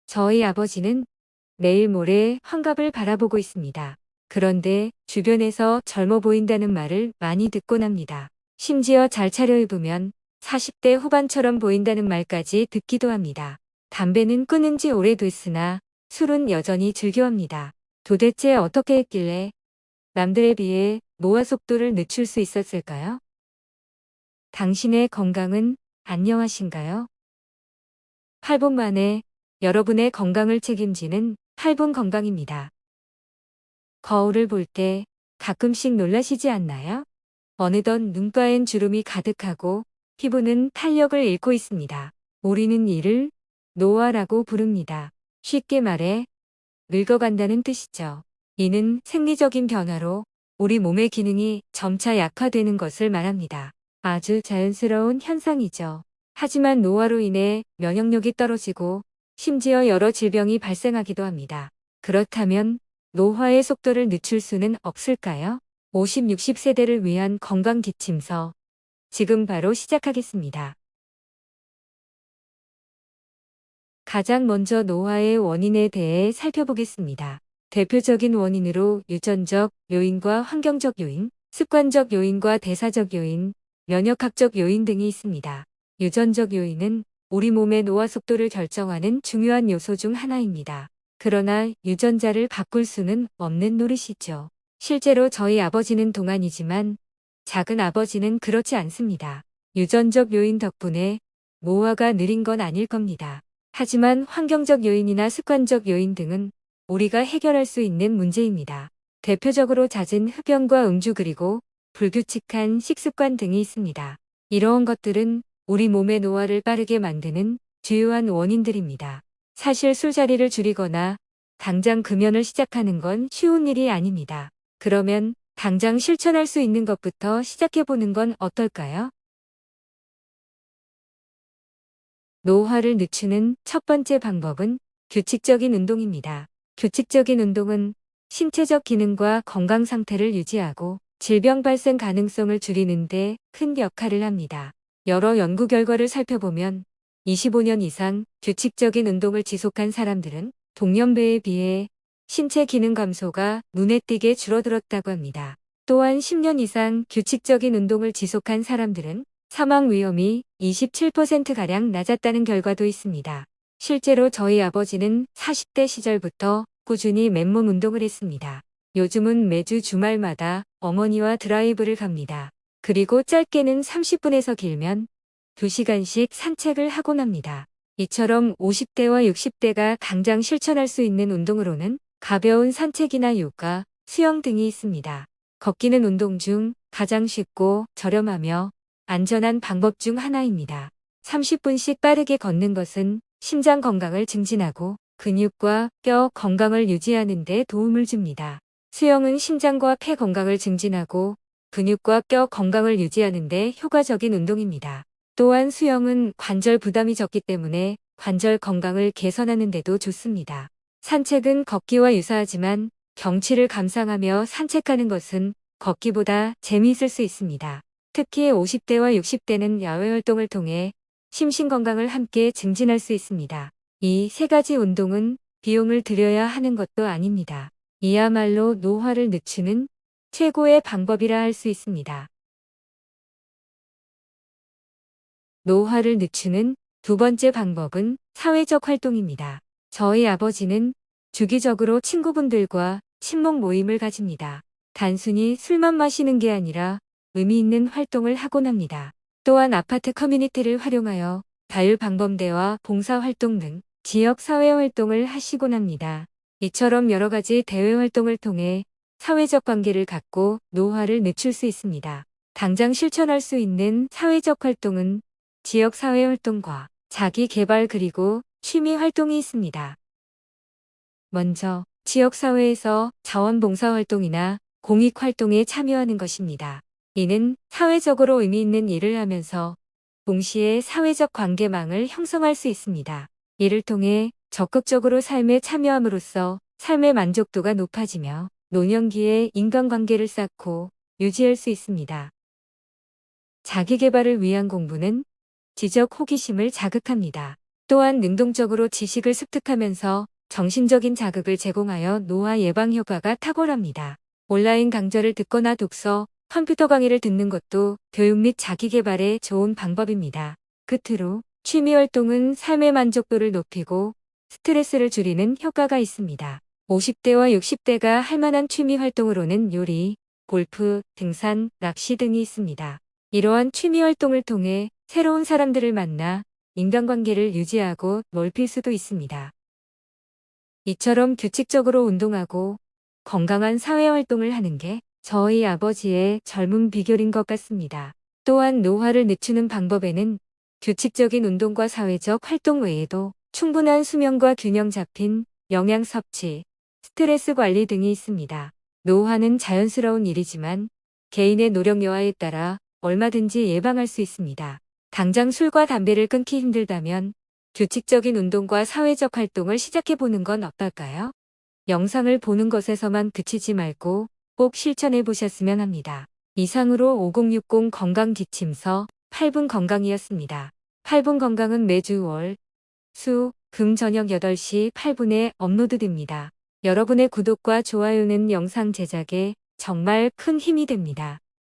저희 아버지는 내일 모레 환갑을 바라보고 있습니다. 그런데 주변에서 젊어 보인다는 말을 많이 듣곤 합니다. 심지어 잘 차려입으면 40대 후반처럼 보인다는 말까지 듣기도 합니다. 담배는 끊은 지 오래됐으나 술은 여전히 즐겨합니다. 도대체 어떻게 했길래 남들에 비해 노화 속도를 늦출 수 있었을까요? 당신의 건강은 안녕하신가요? 8분 만에 여러분의 건강을 책임지는 8분 건강입니다. 거울을 볼 때 가끔씩 놀라시지 않나요? 어느덧 눈가엔 주름이 가득하고 피부는 탄력을 잃고 있습니다. 우리는 이를 노화라고 부릅니다. 쉽게 말해 늙어간다는 뜻이죠. 이는 생리적인 변화로 우리 몸의 기능이 점차 약화되는 것을 말합니다. 아주 자연스러운 현상이죠. 하지만 노화로 인해 면역력이 떨어지고 심지어 여러 질병이 발생하기도 합니다. 그렇다면 노화의 속도를 늦출 수는 없을까요? 50, 60세대를 위한 건강 지침서. 지금 바로 시작하겠습니다. 가장 먼저 노화의 원인에 대해 살펴보겠습니다. 대표적인 원인으로 유전적 요인과 환경적 요인, 습관적 요인과 대사적 요인, 면역학적 요인 등이 있습니다. 유전적 요인은 우리 몸의 노화 속도를 결정하는 중요한 요소 중 하나입니다. 그러나 유전자를 바꿀 수는 없는 노릇이죠. 실제로 저희 아버지는 동안이지만 작은 아버지는 그렇지 않습니다. 유전적 요인 덕분에 노화가 느린 건 아닐 겁니다. 하지만 환경적 요인이나 습관적 요인 등은 우리가 해결할 수 있는 문제입니다. 대표적으로 잦은 흡연과 음주 그리고 불규칙한 식습관 등이 있습니다. 이러한 것들은 우리 몸의 노화를 빠르게 만드는 주요한 원인들입니다. 사실 술자리를 줄이거나 당장 금연을 시작하는 건 쉬운 일이 아닙니다. 그러면 당장 실천할 수 있는 것부터 시작해보는 건 어떨까요? 노화를 늦추는 첫 번째 방법은 규칙적인 운동입니다. 규칙적인 운동은 신체적 기능과 건강 상태를 유지하고 질병 발생 가능성을 줄이는 데 큰 역할을 합니다. 여러 연구 결과를 살펴보면 25년 이상 규칙적인 운동을 지속한 사람들은 동년배에 비해 신체 기능 감소가 눈에 띄게 줄어들었다고 합니다. 또한 10년 이상 규칙적인 운동을 지속한 사람들은 사망 위험이 27%가량 낮았다는 결과도 있습니다. 실제로 저희 아버지는 40대 시절부터 꾸준히 맨몸 운동을 했습니다. 요즘은 매주 주말마다 어머니와 드라이브를 갑니다. 그리고 짧게는 30분에서 길면 2시간씩 산책을 하곤 합니다. 이처럼 50대와 60대가 당장 실천할 수 있는 운동으로는 가벼운 산책이나 요가, 수영 등이 있습니다. 걷기는 운동 중 가장 쉽고 저렴하며 안전한 방법 중 하나입니다. 30분씩 빠르게 걷는 것은 심장 건강을 증진하고 근육과 뼈 건강을 유지하는 데 도움을 줍니다. 수영은 심장과 폐 건강을 증진하고 근육과 뼈 건강을 유지하는 데 효과적인 운동입니다. 또한 수영은 관절 부담이 적기 때문에 관절 건강을 개선하는 데도 좋습니다. 산책은 걷기와 유사하지만 경치를 감상하며 산책하는 것은 걷기보다 재미있을 수 있습니다. 특히 50대와 60대는 야외 활동을 통해 심신 건강을 함께 증진할 수 있습니다. 이 세 가지 운동은 비용을 들여야 하는 것도 아닙니다. 이야말로 노화를 늦추는 최고의 방법이라 할 수 있습니다. 노화를 늦추는 두 번째 방법은 사회적 활동입니다. 저희 아버지는 주기적으로 친구분들과 친목 모임을 가집니다. 단순히 술만 마시는 게 아니라 의미 있는 활동을 하곤 합니다. 또한 아파트 커뮤니티를 활용하여 자율방범대와 봉사활동 등 지역 사회활동을 하시곤 합니다. 이처럼 여러 가지 대외활동을 통해 사회적 관계를 갖고 노화를 늦출 수 있습니다. 당장 실천할 수 있는 사회적 활동은 지역 사회활동과 자기 개발 그리고 취미 활동이 있습니다. 먼저 지역사회에서 자원봉사활동이나 공익활동에 참여하는 것입니다. 이는 사회적으로 의미 있는 일을 하면서 동시에 사회적 관계망을 형성할 수 있습니다. 이를 통해 적극적으로 삶에 참여함으로써 삶의 만족도가 높아지며 노년기에 인간관계를 쌓고 유지할 수 있습니다. 자기개발을 위한 공부는 지적 호기심을 자극합니다. 또한 능동적으로 지식을 습득하면서 정신적인 자극을 제공하여 노화 예방 효과가 탁월합니다. 온라인 강좌를 듣거나 독서, 컴퓨터 강의를 듣는 것도 교육 및 자기 개발에 좋은 방법입니다. 끝으로 취미 활동은 삶의 만족도를 높이고 스트레스를 줄이는 효과가 있습니다. 50대와 60대가 할 만한 취미 활동으로는 요리, 골프, 등산, 낚시 등이 있습니다. 이러한 취미 활동을 통해 새로운 사람들을 만나 인간관계를 유지하고 넓힐 수도 있습니다. 이처럼 규칙적으로 운동하고 건강한 사회활동을 하는 게 저희 아버지의 젊은 비결인 것 같습니다. 또한 노화를 늦추는 방법에는 규칙적인 운동과 사회적 활동 외에도 충분한 수면과 균형 잡힌 영양 섭취, 스트레스 관리 등이 있습니다. 노화는 자연스러운 일이지만 개인의 노력 여하에 따라 얼마든지 예방할 수 있습니다. 당장 술과 담배를 끊기 힘들다면 규칙적인 운동과 사회적 활동을 시작해보는 건 어떨까요? 영상을 보는 것에서만 그치지 말고 꼭 실천해 보셨으면 합니다. 이상으로 5060 건강지침서 8분 건강이었습니다. 8분 건강은 매주 월, 수, 금 저녁 8시 8분에 업로드됩니다. 여러분의 구독과 좋아요는 영상 제작에 정말 큰 힘이 됩니다.